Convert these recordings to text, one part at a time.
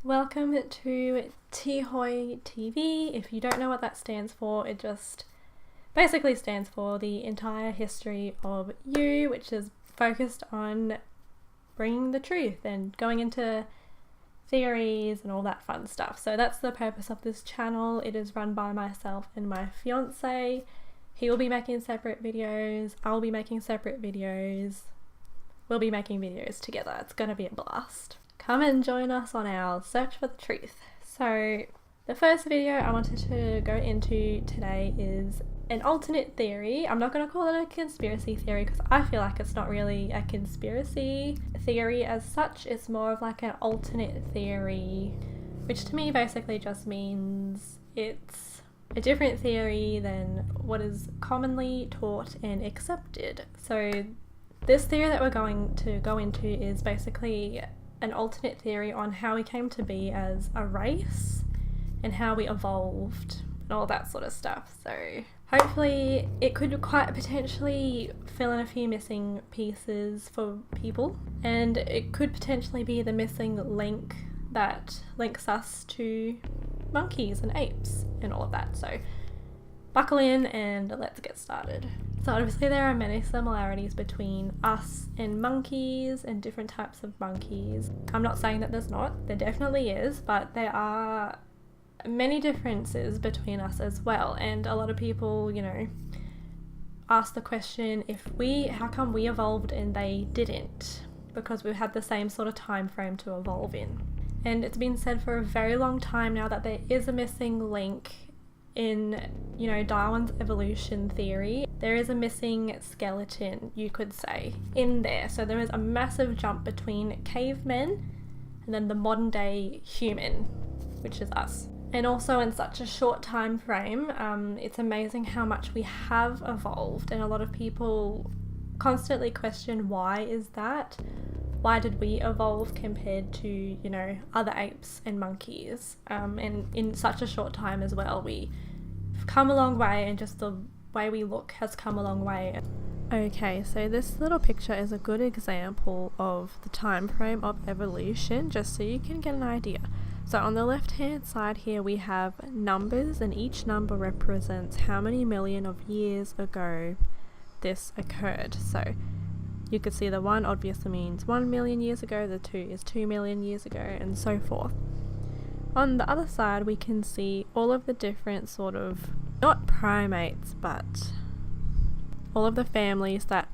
Welcome to Tihoy TV. If you don't know what that stands for, it just basically stands for the entire history of you, which is focused on bringing the truth and going into theories and all that fun stuff. So that's the purpose of this channel. It is run by myself and my fiance. He will be making separate videos. I'll be making separate videos. We'll be making videos together. It's going to be a blast. Come and join us on our search for the truth. So the first video I wanted to go into today is an alternate theory. I'm not going to call it a conspiracy theory because I feel like it's not really a conspiracy theory as such. It's more of like an alternate theory, which to me basically just means it's a different theory than what is commonly taught and accepted. So this theory that we're going to go into is basically an alternate theory on how we came to be as a race and how we evolved and all that sort of stuff. So hopefully it could quite potentially fill in a few missing pieces for people, and it could potentially be the missing link that links us to monkeys and apes and all of that. So buckle in and let's get started. So obviously there are many similarities between us and monkeys and different types of monkeys. I'm not saying that there's not, there definitely is, but there are many differences between us as well. And a lot of people, ask the question, how come we evolved and they didn't? Because we've had the same sort of time frame to evolve in. And it's been said for a very long time now that there is a missing link in, Darwin's Evolution Theory. There is a missing skeleton, you could say, in there. So there is a massive jump between cavemen and then the modern day human, which is us. And also in such a short time frame, it's amazing how much we have evolved, and a lot of people constantly question, why is that? Why did we evolve compared to, other apes and monkeys? And in such a short time as well, we've come a long way, and just the way we look has come a long way. Okay, so this little picture is a good example of the time frame of evolution, just so you can get an idea. So on the left hand side here we have numbers, and each number represents how many million of years ago this occurred. So you could see the 1 obviously means 1 million years ago, the 2 is 2 million years ago, and so forth. On the other side we can see all of the different sort of, not primates, but all of the families that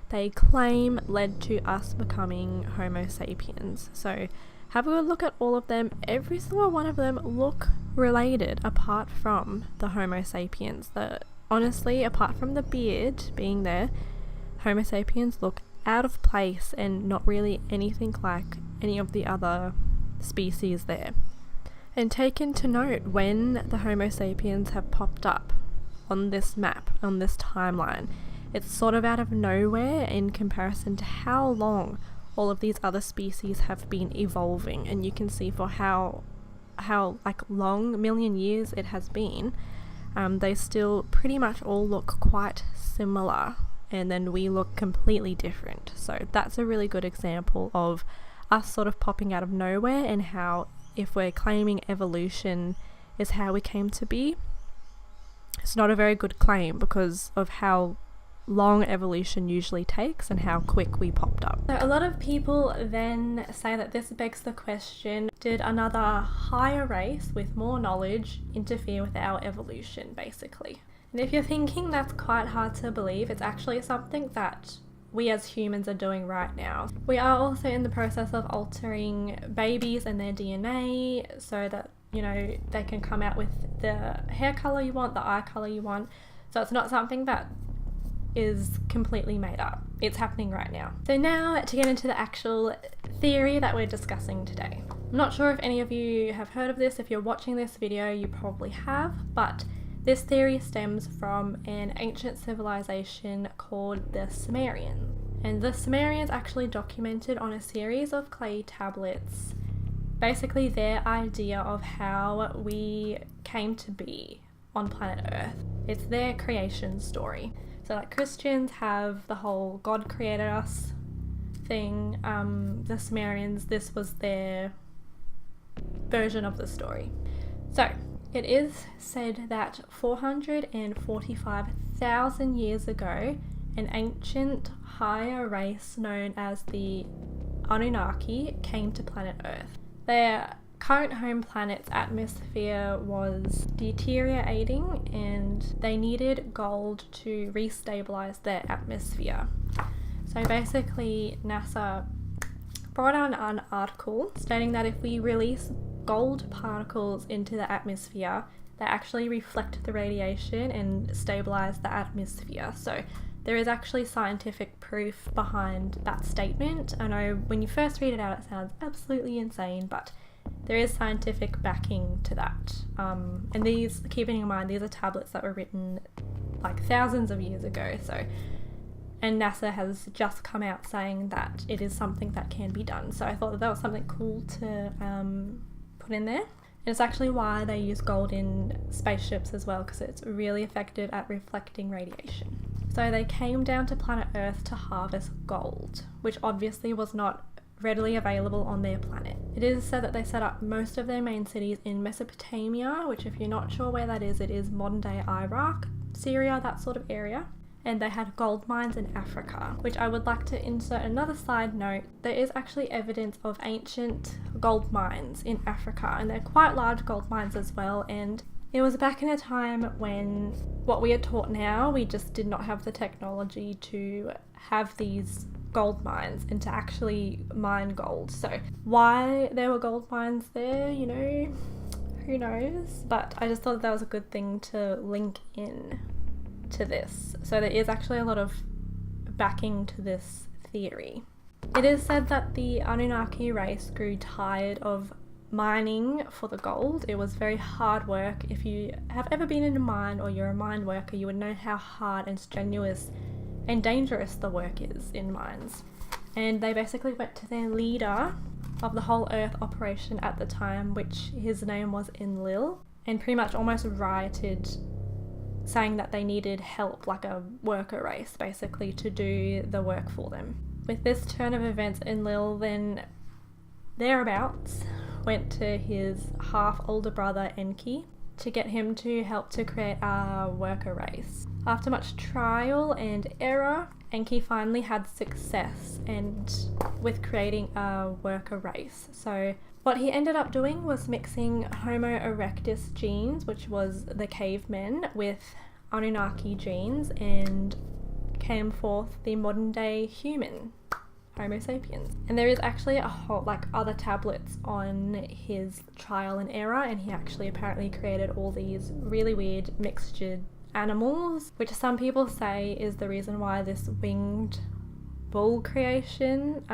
they claim led to us becoming Homo sapiens. So have a good look at all of them. Every single one of them look related apart from the Homo sapiens. Honestly, apart from the beard being there, Homo sapiens look out of place and not really anything like any of the other species there. And taken to note, when the Homo sapiens have popped up on this map, on this timeline, it's sort of out of nowhere in comparison to how long all of these other species have been evolving. And you can see for how long, million years it has been, they still pretty much all look quite similar, and then we look completely different. So that's a really good example of us sort of popping out of nowhere, and how, if we're claiming evolution is how we came to be, it's not a very good claim because of how long evolution usually takes and how quick we popped up. So a lot of people then say that this begs the question, did another higher race with more knowledge interfere with our evolution, basically? And if you're thinking that's quite hard to believe, it's actually something that we as humans are doing right now. We are also in the process of altering babies and their DNA so that, they can come out with the hair color you want, the eye color you want. So it's not something that is completely made up. It's happening right now. So now to get into the actual theory that we're discussing today. I'm not sure if any of you have heard of this. If you're watching this video, you probably have, but this theory stems from an ancient civilization called the Sumerians. And the Sumerians actually documented on a series of clay tablets basically their idea of how we came to be on planet Earth. It's their creation story. So like Christians have the whole God created us thing. The Sumerians, this was their version of the story. So, it is said that 445,000 years ago, an ancient higher race known as the Anunnaki came to planet Earth. Their current home planet's atmosphere was deteriorating and they needed gold to restabilize their atmosphere. So basically, NASA brought out an article stating that if we release gold particles into the atmosphere, they actually reflect the radiation and stabilize the atmosphere. So there is actually scientific proof behind that statement. I know when you first read it out, it sounds absolutely insane, but there is scientific backing to that. And these, keeping in mind, these are tablets that were written like thousands of years ago. And NASA has just come out saying that it is something that can be done. So I thought that was something cool to put in there. And it's actually why they use gold in spaceships as well, because it's really effective at reflecting radiation. So they came down to planet Earth to harvest gold, which obviously was not readily available on their planet. It is said that they set up most of their main cities in Mesopotamia, which if you're not sure where that is, it is modern day Iraq, Syria, that sort of area. And they had gold mines in Africa, which I would like to insert another side note. There is actually evidence of ancient gold mines in Africa, and they're quite large gold mines as well. And it was back in a time when what we are taught now, we just did not have the technology to have these gold mines and to actually mine gold. So why there were gold mines there, you know, who knows? But I just thought that was a good thing to link in to this. So there is actually a lot of backing to this theory. It is said that the Anunnaki race grew tired of mining for the gold. It was very hard work. If you have ever been in a mine or you're a mine worker, you would know how hard and strenuous and dangerous the work is in mines. And they basically went to their leader of the whole Earth operation at the time, which his name was Enlil, and pretty much almost rioted, saying that they needed help, like a worker race basically, to do the work for them. With this turn of events, Enlil then thereabouts went to his half older brother Enki to get him to help to create a worker race. After much trial and error, Enki finally had success with creating a worker race. So what he ended up doing was mixing Homo erectus genes, which was the cavemen, with Anunnaki genes, and came forth the modern day human, Homo sapiens. And there is actually a whole, other tablets on his trial and error, and he actually apparently created all these really weird mixtured animals, which some people say is the reason why this winged bull creation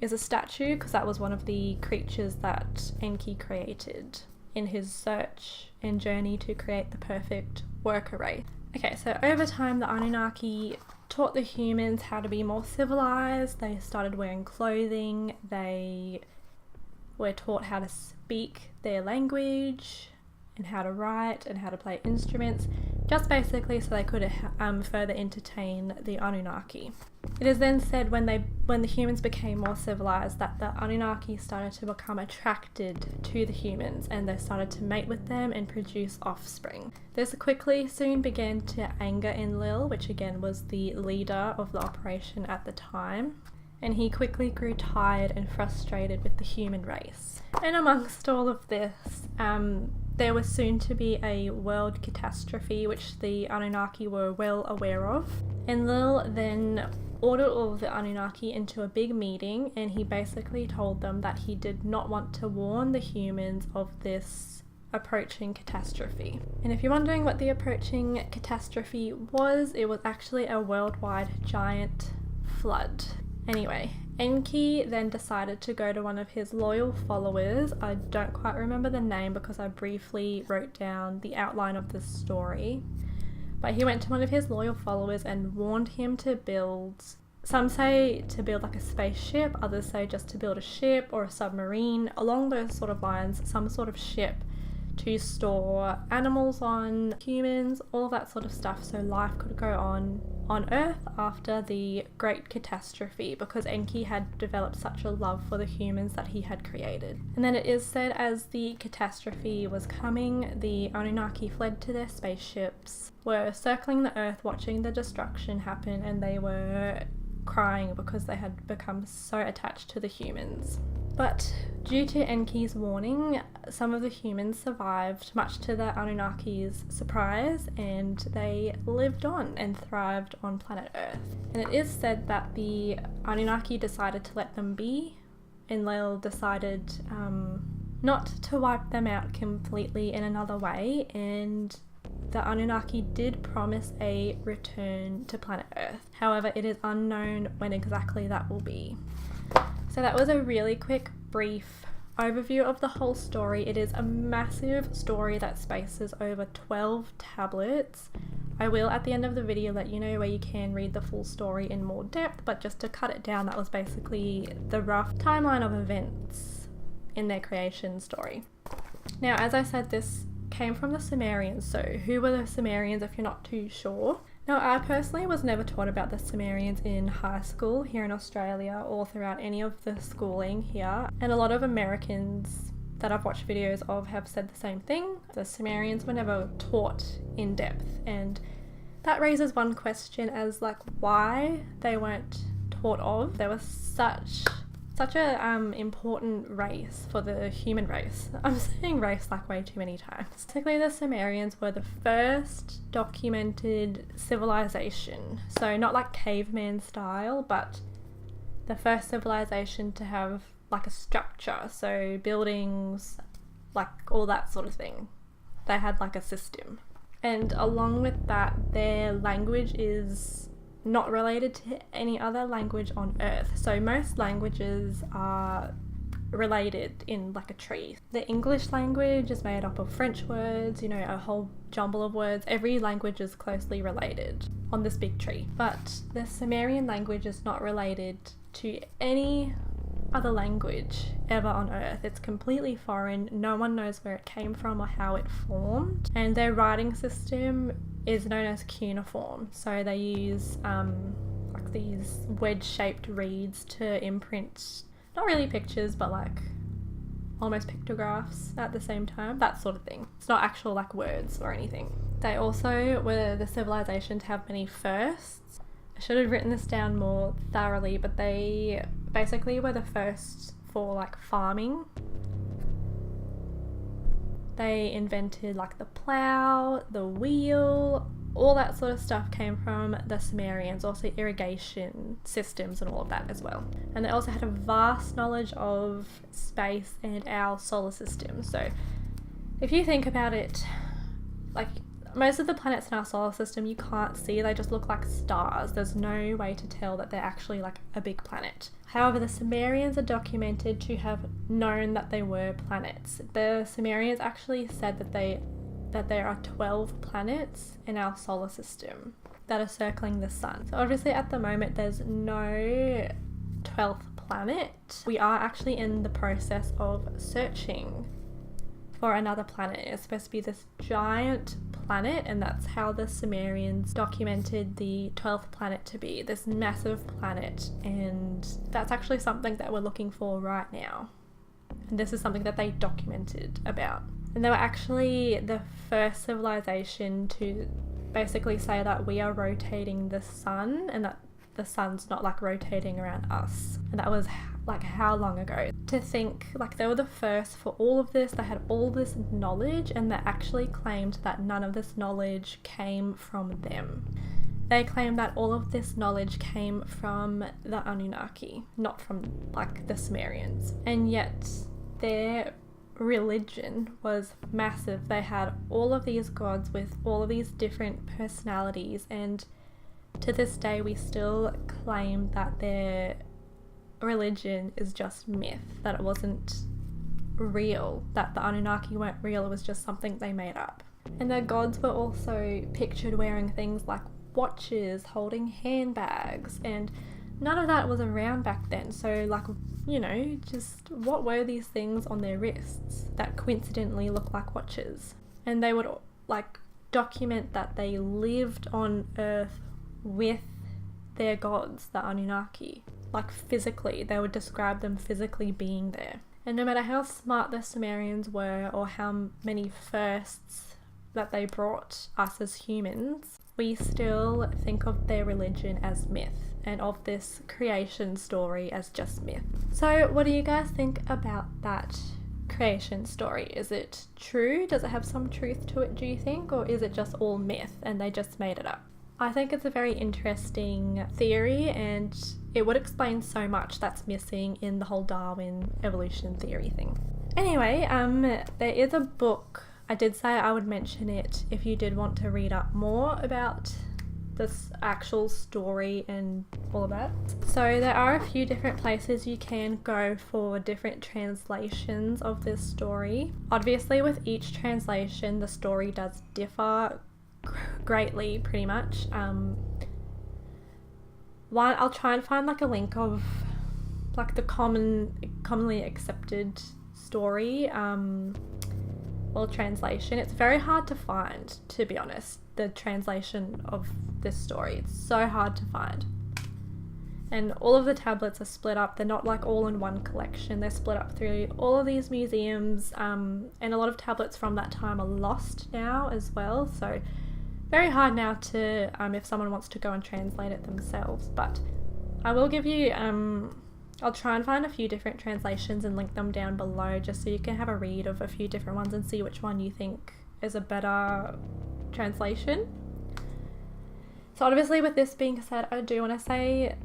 is a statue, because that was one of the creatures that Enki created in his search and journey to create the perfect worker race. Okay, so over time the Anunnaki taught the humans how to be more civilized. They started wearing clothing, they were taught how to speak their language and how to write and how to play instruments, just basically so they could further entertain the Anunnaki. It is then said when the humans became more civilized that the Anunnaki started to become attracted to the humans, and they started to mate with them and produce offspring. This quickly soon began to anger Enlil, which again was the leader of the operation at the time, and he quickly grew tired and frustrated with the human race. And amongst all of this, there was soon to be a world catastrophe, which the Anunnaki were well aware of. Enlil then ordered all of the Anunnaki into a big meeting, and he basically told them that he did not want to warn the humans of this approaching catastrophe. And if you're wondering what the approaching catastrophe was, it was actually a worldwide giant flood. Anyway, Enki then decided to go to one of his loyal followers. I don't quite remember the name because I briefly wrote down the outline of the story. But he went to one of his loyal followers and warned him to build, some say to build like a spaceship, others say just to build a ship or a submarine, along those sort of lines, some sort of ship to store animals on, humans, all of that sort of stuff, so life could go on Earth after the Great Catastrophe, because Enki had developed such a love for the humans that he had created. And then it is said as the catastrophe was coming, the Anunnaki fled to their spaceships, were circling the Earth watching the destruction happen, and they were crying because they had become so attached to the humans. But due to Enki's warning, some of the humans survived, much to the Anunnaki's surprise, and they lived on and thrived on planet Earth. And it is said that the Anunnaki decided to let them be, Enlil decided not to wipe them out completely in another way, and the Anunnaki did promise a return to planet Earth. However, it is unknown when exactly that will be. So that was a really quick, brief overview of the whole story. It is a massive story that spaces over 12 tablets. I will at the end of the video let you know where you can read the full story in more depth, but just to cut it down, that was basically the rough timeline of events in their creation story. Now, as I said, this came from the Sumerians. So who were the Sumerians if you're not too sure? Now, I personally was never taught about the Sumerians in high school here in Australia or throughout any of the schooling here, and a lot of Americans that I've watched videos of have said the same thing. The Sumerians were never taught in depth, and that raises one question as like why they weren't taught of. They were such a important race for the human race. I'm saying race like way too many times. Basically, the Sumerians were the first documented civilization. So not like caveman style, but the first civilization to have like a structure. So buildings, like all that sort of thing. They had like a system. And along with that, their language is not related to any other language on Earth. So most languages are related in like a tree. The English language is made up of French words, a whole jumble of words. Every language is closely related on this big tree. But the Sumerian language is not related to any other language ever on Earth. It's completely foreign. No one knows where it came from or how it formed. And their writing system is known as cuneiform. So they use like these wedge-shaped reeds to imprint, not really pictures, but like almost pictographs at the same time, that sort of thing. It's not actual like words or anything. They also were the civilization to have many firsts. I should have written this down more thoroughly, but they basically were the first for like farming. They invented like the plow, the wheel, all that sort of stuff came from the Sumerians, also irrigation systems and all of that as well. And they also had a vast knowledge of space and our solar system. So if you think about it, like most of the planets in our solar system you can't see, they just look like stars. There's no way to tell that they're actually like a big planet. However, the Sumerians are documented to have known that they were planets. The Sumerians actually said that there are 12 planets in our solar system that are circling the sun. So obviously at the moment there's no 12th planet. We are actually in the process of searching for another planet. It's supposed to be this giant planet, and that's how the Sumerians documented the 12th planet to be, this massive planet, and that's actually something that we're looking for right now. And this is something that they documented about. And they were actually the first civilization to basically say that we are rotating the sun and that the sun's not like rotating around us. And that was like how long ago? To think like they were the first for all of this, they had all this knowledge, and they actually claimed that none of this knowledge came from them. They claimed that all of this knowledge came from the Anunnaki, not from like the Sumerians. And yet their religion was massive. They had all of these gods with all of these different personalities, and to this day we still claim that their religion is just myth, that it wasn't real, that the Anunnaki weren't real, it was just something they made up. And their gods were also pictured wearing things like watches, holding handbags, and none of that was around back then. So like, you know, just what were these things on their wrists that coincidentally look like watches? And they would like document that they lived on Earth with their gods, the Anunnaki. Like physically, they would describe them physically being there. And no matter how smart the Sumerians were or how many firsts that they brought us as humans, we still think of their religion as myth and of this creation story as just myth. So what do you guys think about that creation story? Is it true? Does it have some truth to it, do you think? Or is it just all myth and they just made it up? I think it's a very interesting theory, and it would explain so much that's missing in the whole Darwin Evolution Theory thing. Anyway, there is a book. I did say I would mention it if you did want to read up more about this actual story and all of that. So there are a few different places you can go for different translations of this story. Obviously, with each translation, the story does differ greatly, pretty much. I'll try and find like a link of like the commonly accepted story or translation. It's very hard to find, to be honest, the translation of this story. It's so hard to find. And all of the tablets are split up. They're not like all in one collection. They're split up through all of these museums, and a lot of tablets from that time are lost now as well. So very hard now to, if someone wants to go and translate it themselves. But I will give you, I'll try and find a few different translations and link them down below just so you can have a read of a few different ones and see which one you think is a better translation. So obviously, with this being said, I do want to say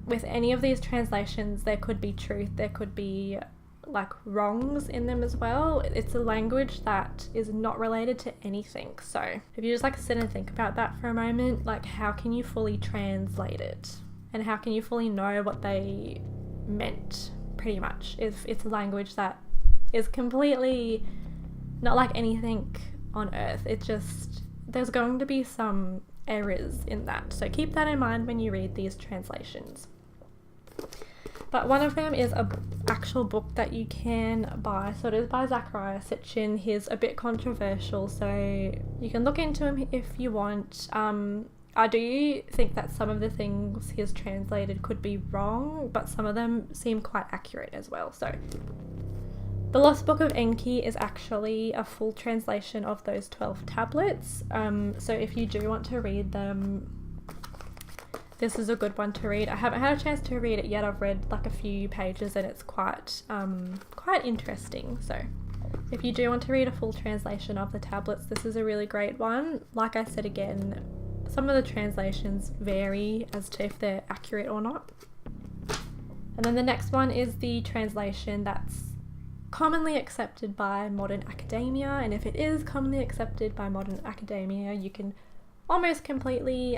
with any of these translations, there could be truth, there could be like wrongs in them as well. It's a language that is not related to anything. So if you just like sit and think about that for a moment, like how can you fully translate it? And how can you fully know what they meant, pretty much, if it's a language that is completely not like anything on Earth? It just, there's going to be some errors in that. So keep that in mind when you read these translations. But one of them is an actual book that you can buy. So it is by Zecharia Sitchin. He's a bit controversial, so you can look into him if you want. I do think that some of the things he's translated could be wrong, but some of them seem quite accurate as well. So the Lost Book of Enki is actually a full translation of those 12 tablets. So if you do want to read them, this is a good one to read. I haven't had a chance to read it yet. I've read like a few pages and it's quite interesting. So if you do want to read a full translation of the tablets, this is a really great one. Like I said again, some of the translations vary as to if they're accurate or not. And then the next one is the translation that's commonly accepted by modern academia. And if it is commonly accepted by modern academia, you can almost completely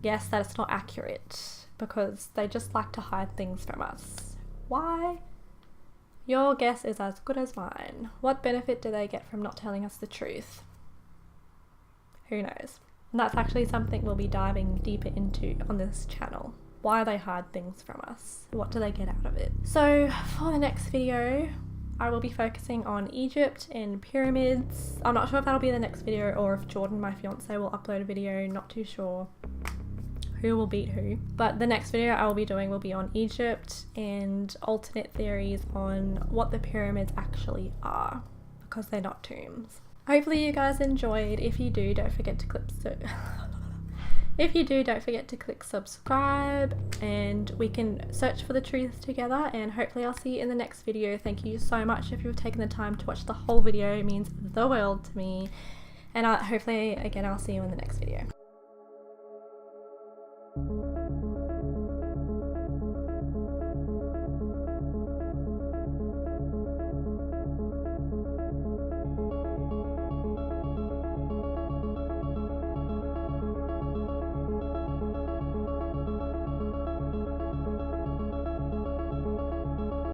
guess that it's not accurate, because they just like to hide things from us. Why? Your guess is as good as mine. What benefit do they get from not telling us the truth? Who knows? And that's actually something we'll be diving deeper into on this channel. Why they hide things from us. What do they get out of it? So for the next video, I will be focusing on Egypt and pyramids. I'm not sure if that'll be the next video or if Jordan, my fiance, will upload a video. Not too sure who will beat who. But the next video I will be doing will be on Egypt and alternate theories on what the pyramids actually are, because they're not tombs. Hopefully you guys enjoyed. If you do, don't forget to click subscribe, and we can search for the truth together, and hopefully I'll see you in the next video. Thank you so much if you've taken the time to watch the whole video. It means the world to me, and hopefully again I'll see you in the next video.